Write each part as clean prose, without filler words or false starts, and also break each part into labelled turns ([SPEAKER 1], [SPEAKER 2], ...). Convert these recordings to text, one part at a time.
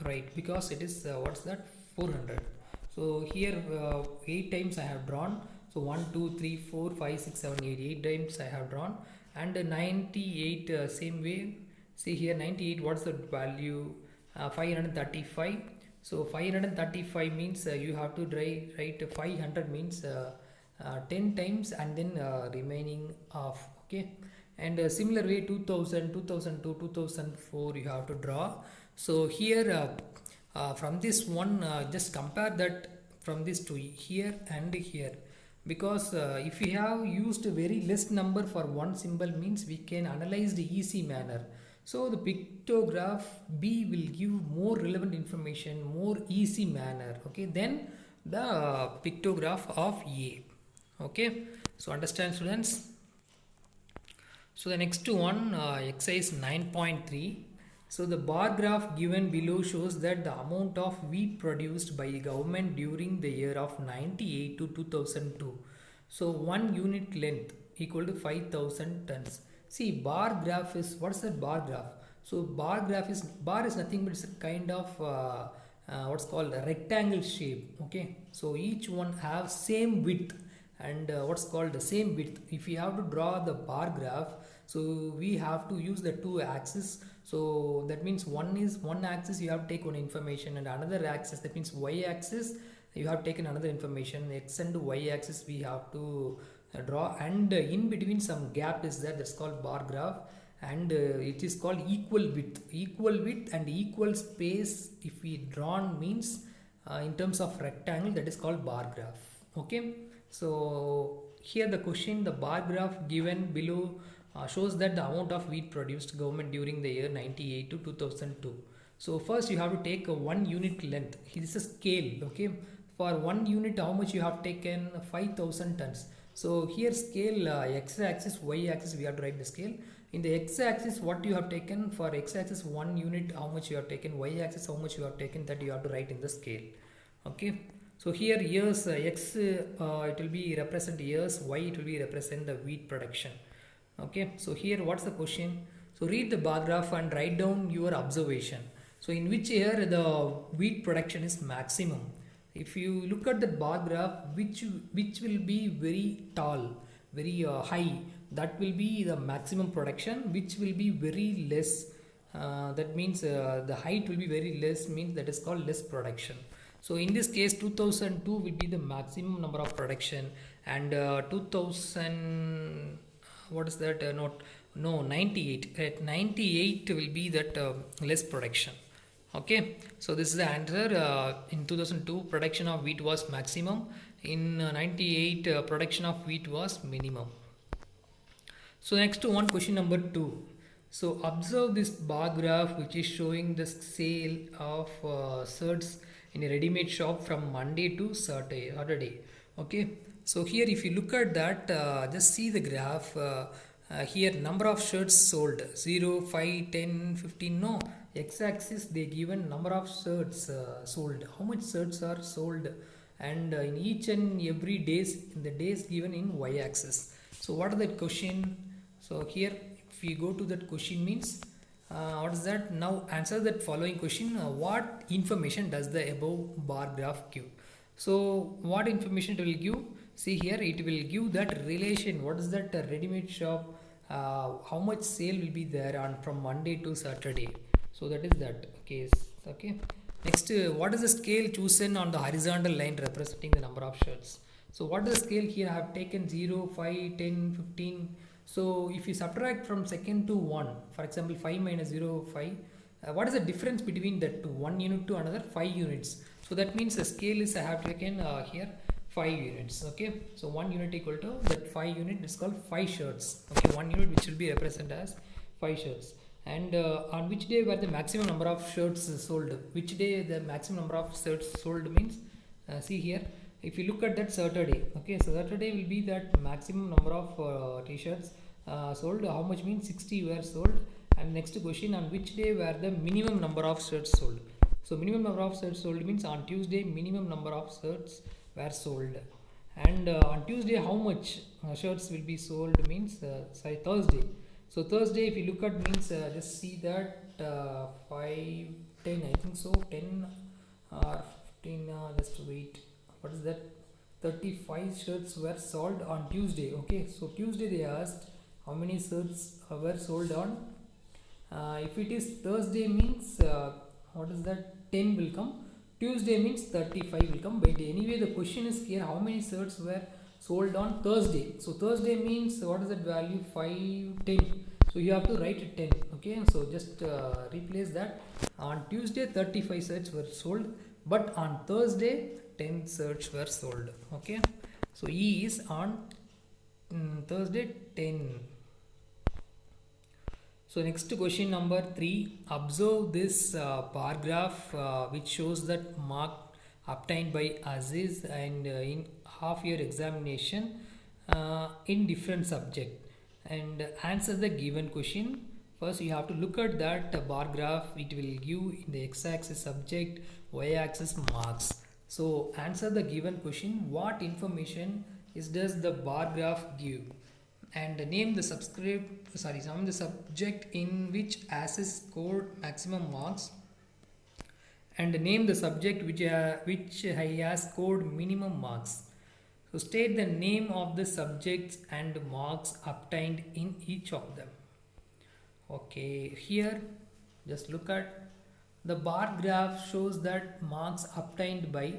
[SPEAKER 1] right, because it is what's that, 400. So here 8 times I have drawn. So 1 2 3 4 5 6 7 8, 8 times I have drawn. And 98 same way. See here 98, what's the value? 535. So 535 means you have to write 500 means 10 times and then remaining of, okay. And similar way 2000, 2002, 2004 you have to draw. So here from this one, just compare that from this to here and here, because if we have used a very less number for one symbol means we can analyze the easy manner. So the pictograph B will give more relevant information, more easy manner, okay, then the pictograph of A. Okay, so understand, students. So the next one, exercise 9.3. So the bar graph given below shows that the amount of wheat produced by the government during the year of 98 to 2002. So 1 unit length equal to 5,000 tons. See, bar graph is, what's that bar graph? So bar graph is, bar is nothing but it's a kind of what's called a rectangle shape. Okay, so each one have same width and what's called the same width. If we have to draw the bar graph, so we have to use the two axes. So that means one axis you have to take one information, and another axis, that means y axis, you have taken another information. X and y axis we have to draw, and in between some gap is there, that's called bar graph. And it is called equal width and equal space. If we drawn means in terms of rectangle, that is called bar graph. Okay, so here the question, the bar graph given below shows that the amount of wheat produced government during the year 98 to 2002. So first you have to take a 1 unit length. This is a scale, okay. For 1 unit, how much you have taken? 5,000 tons. So here scale, x axis, y axis, we have to write the scale. In the x axis, what you have taken? For x axis 1 unit, how much you have taken? Y axis, how much you have taken? That you have to write in the scale. Okay, so here years, x it will be represent years, y it will be represent the wheat production. Okay, so here what's the question? So read the bar graph and write down your observation. So in which year the wheat production is maximum? If you look at the bar graph, which will be very tall, very high, that will be the maximum production. Which will be very less, that means the height will be very less, means that is called less production. So in this case 2002 will be the maximum number of production, and 2000, what is that, no 98, at 98 will be that less production. Okay, so this is the answer. In 2002 production of wheat was maximum, in 98 production of wheat was minimum. So next to one, question number 2. So observe this bar graph which is showing the sale of shirts in a ready-made shop from Monday to Saturday. Okay, so here if you look at that, just see the graph. Here number of shirts sold 0, 5, 10, 15. No, x-axis they given number of shirts sold, how much shirts are sold, and in each and every days, in the days given in y-axis. So what is that question? So here if we go to that question means what is that? Now answer that following question. What information does the above bar graph give? So what information it will give? See here, it will give that relation. What is that ready-made shop? How much sale will be there on from Monday to Saturday? So that is that case. Okay. Next, what is the scale chosen on the horizontal line representing the number of shirts? So what is the scale here? I have taken 0, 5, 10, 15. So if you subtract from second to 1, for example 5 minus 0, 5, what is the difference between that two? 1 unit to another 5 units. So that means the scale is, I have taken here 5 units. Okay, so 1 unit equal to that 5 unit is called 5 shirts. Okay, 1 unit which will be represented as 5 shirts. And on which day were the maximum number of shirts sold? Which day the maximum number of shirts sold means, see here, if you look at that Saturday. Okay, so Saturday will be that maximum number of t-shirts sold. How much means 60 were sold. And next question, on which day were the minimum number of shirts sold? So minimum number of shirts sold means on Tuesday minimum number of shirts were sold. And on Tuesday how much shirts will be sold means sorry, Thursday. So Thursday if you look at means just see that 5, 10, I think so, 10 or 15, just wait, what is that, 35 shirts were sold on Tuesday. Okay, so Tuesday they asked how many shirts were sold on. If it is Thursday means what is that, 10 will come. Tuesday means 35 will come. But anyway, the question is here, how many shirts were sold on Thursday. So Thursday means what is that value, 5, 10. So you have to write 10. Okay, so just replace that. On Tuesday 35 shirts were sold, but on Thursday 10 shirts were sold. Okay, so E is on Thursday 10. So next question number 3. Observe this bar graph which shows that mark obtained by Aziz and in half year examination in different subject, and answer the given question. First you have to look at that bar graph. It will give in the x-axis subject, y-axis marks. So answer the given question. What information does the bar graph give? And name the name the subject in which Aziz scored maximum marks, and name the subject which he has scored minimum marks. So state the name of the subjects and marks obtained in each of them. Okay, here just look at the bar graph shows that marks obtained by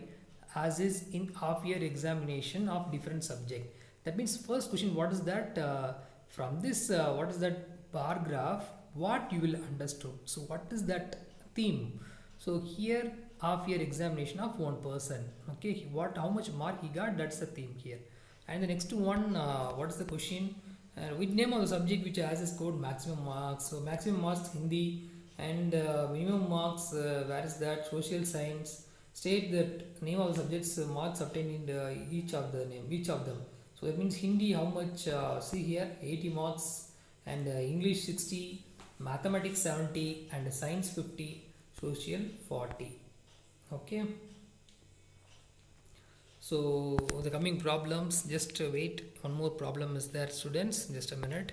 [SPEAKER 1] Aziz in half year examination of different subject. That means first question, what is that, from this what is that bar graph, what you will understood. So what is that theme? So here half year examination of one person. Okay, how much mark he got, that's the theme here. And the next one, what is the question, with name of the subject which has scored maximum marks. So maximum marks Hindi, and minimum marks where is that, social science. State that name of the subjects marks obtained in each of them. So that means Hindi how much, see here 80 marks, and English 60, mathematics 70, and science 50, social 40. Okay, so the coming problems, just wait, one more problem is there students, just a minute.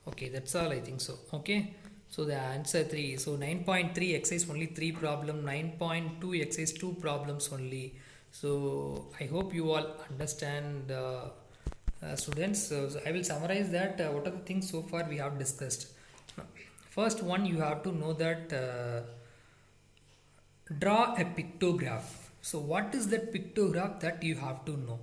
[SPEAKER 1] Okay, that's all I think so. Okay, so the answer 3. So 9.3 exercise only 3 problem, 9.2 exercise 2 problems only. So I hope you all understand students. So I will summarize that what are the things so far we have discussed. First one, you have to know that draw a pictograph. So what is that pictograph, that you have to know.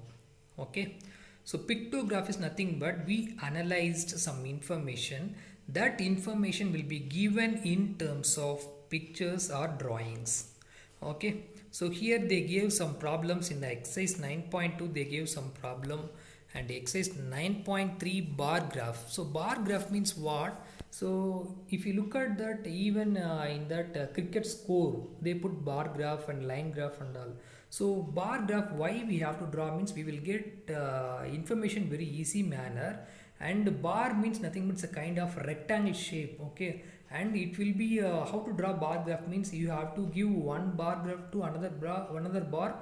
[SPEAKER 1] Okay, so pictograph is nothing but we analyzed some information. That information will be given in terms of pictures or drawings. Okay, so here they gave some problems in the exercise 9.2. They gave some problem, and exercise 9.3 bar graph. So bar graph means what? So if you look at that, even in that cricket score, they put bar graph and line graph and all. So bar graph, why we have to draw means we will get information very easy manner. And bar means nothing but it's a kind of rectangle shape. Okay, and it will be how to draw bar graph means you have to give one bar graph to another bar.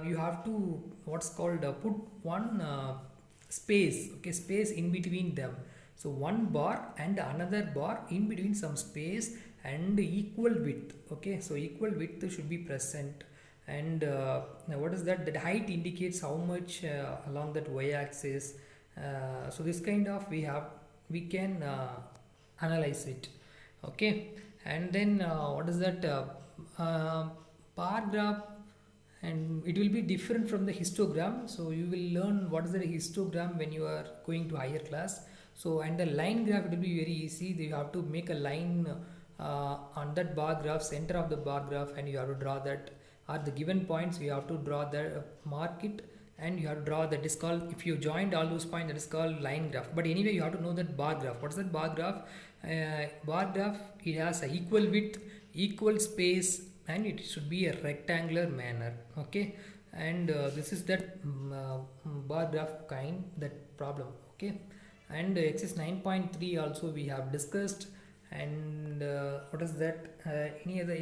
[SPEAKER 1] You have to what's called put one space. Okay, space in between them. So one bar and another bar in between some space and equal width. Okay, so equal width should be present. And what is that? That height indicates how much along that y-axis. So this kind of we can analyze it. Okay, and then what is that bar graph, and it will be different from the histogram. So you will learn what is the histogram when you are going to higher class. So and the line graph, it will be very easy. You have to make a line on that bar graph, center of the bar graph, and you have to draw that. At the given points, you have to draw the mark it, and you have to draw that is called, if you joined all those points, that is called line graph. But anyway, you have to know that bar graph. What is that bar graph? Bar graph, it has a equal width, equal space, and it should be a rectangular manner. Okay, and this is that bar graph kind, that problem. Okay, and exercise 9.3 also we have discussed. And what is that, any other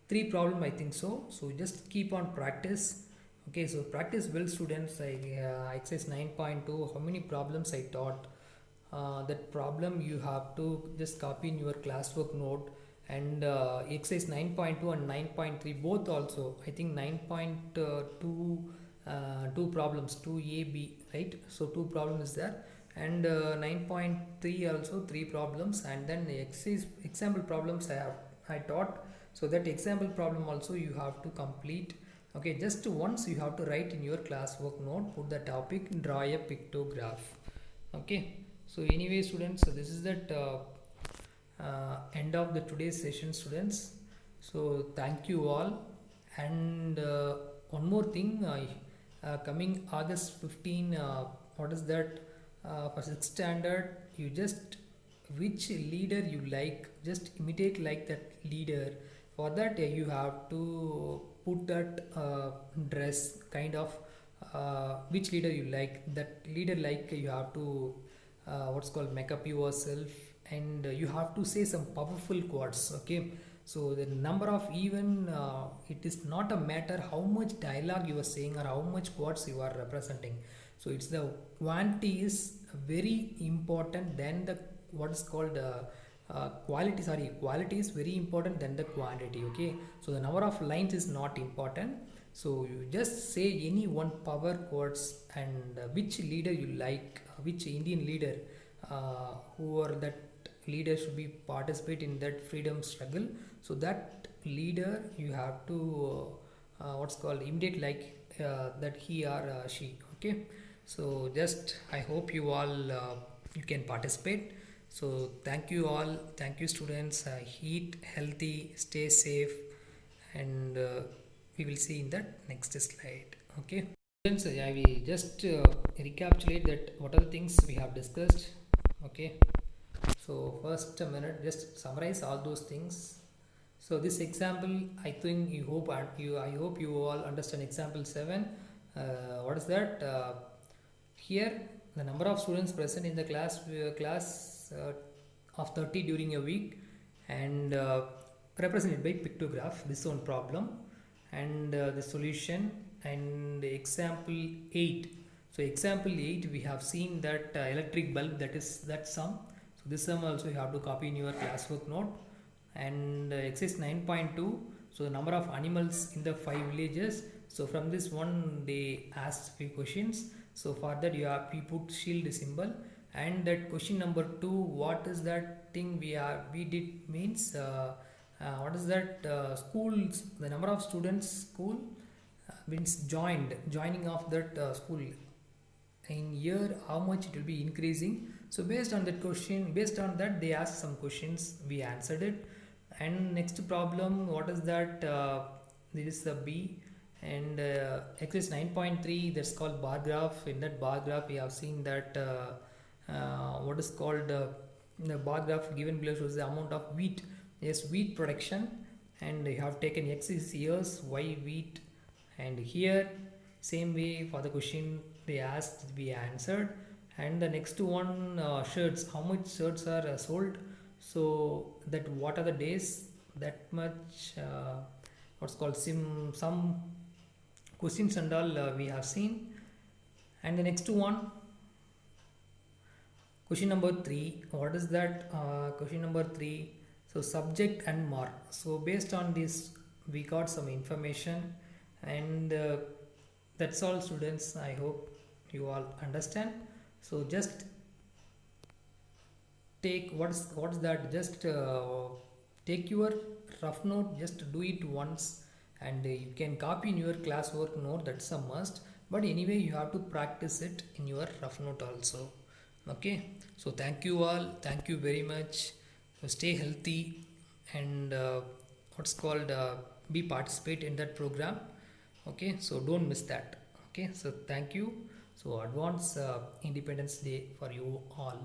[SPEAKER 1] 3 problem I think so. So just keep on practice. Okay, so practice well students. Exercise 9.2, how many problems I taught. that problem you have to just copy in your classwork note. And exercise 9.2 and 9.3 both also, I think 9.2 two problems, 2ab, right? So two problems is there, and 9.3 also three problems, and then the exercise example problems I taught. So that example problem also you have to complete. Okay, just once you have to write in your classwork note, put the topic, draw a pictograph. Okay, so anyway students, so this is that end of the today's session, students. So thank you all. And one more thing, coming August 15, what is that, for 6th standard, you just, which leader you like, just imitate like that leader. For that you have to put that dress kind of, which leader you like, that leader, like you have to what's called make up yourself, and you have to say some powerful quotes. Okay, so the number of, even it is not a matter how much dialogue you are saying or how much quotes you are representing. So it's the quantity is very important than the what is called quality is very important than the quantity. Okay, so the number of lines is not important. So you just say any one power quotes, and which leader you like, which Indian leader, who are that leader should be participate in that freedom struggle. So that leader you have to what's called imitate like that he or she. Okay, so just I hope you all you can participate. So thank you all, thank you students. Eat healthy, stay safe, and we will see in that next slide. Okay students, I will just recapitulate that what are the things we have discussed. Okay, so first a minute, just summarize all those things. So this example, I think you hope, I hope you all understand example 7. What is that? Here the number of students present in the class of 30 during a week, and represented by pictograph, this one problem, and the solution, and example 8. So example 8 we have seen that electric bulb, that is that sum. So this sum also you have to copy in your classwork note. And exercise 9.2, so the number of animals in the 5 villages. So from this one they asked few questions. So for that you have we put shield symbol. And that question number 2, what is that thing we did means what is that schools, the number of students school means joining of that school in year, how much it will be increasing. So based on that question, based on that they asked some questions, we answered it. And next problem, what is that, this is the B. And exercise 9.3, that's called bar graph. In that bar graph we have seen that what is called the bar graph given below shows the amount of wheat, yes, wheat production, and you have taken X is years, Y wheat. And here same way for the question they asked, we answered. And the next one, shirts, how much shirts are sold. So that what are the days, that much what's called some questions and all we have seen. And the next one, question number 3, what is that, question number 3, so subject and mark. So based on this we got some information. And that's all students, I hope you all understand. So just take what's that, just take your rough note, just do it once, and you can copy in your classwork note, that's a must. But anyway you have to practice it in your rough note also. Okay, so thank you all, thank you very much. So stay healthy, and what's called be participate in that program. Okay, so don't miss that. Okay, so thank you. So advance Independence Day for you all.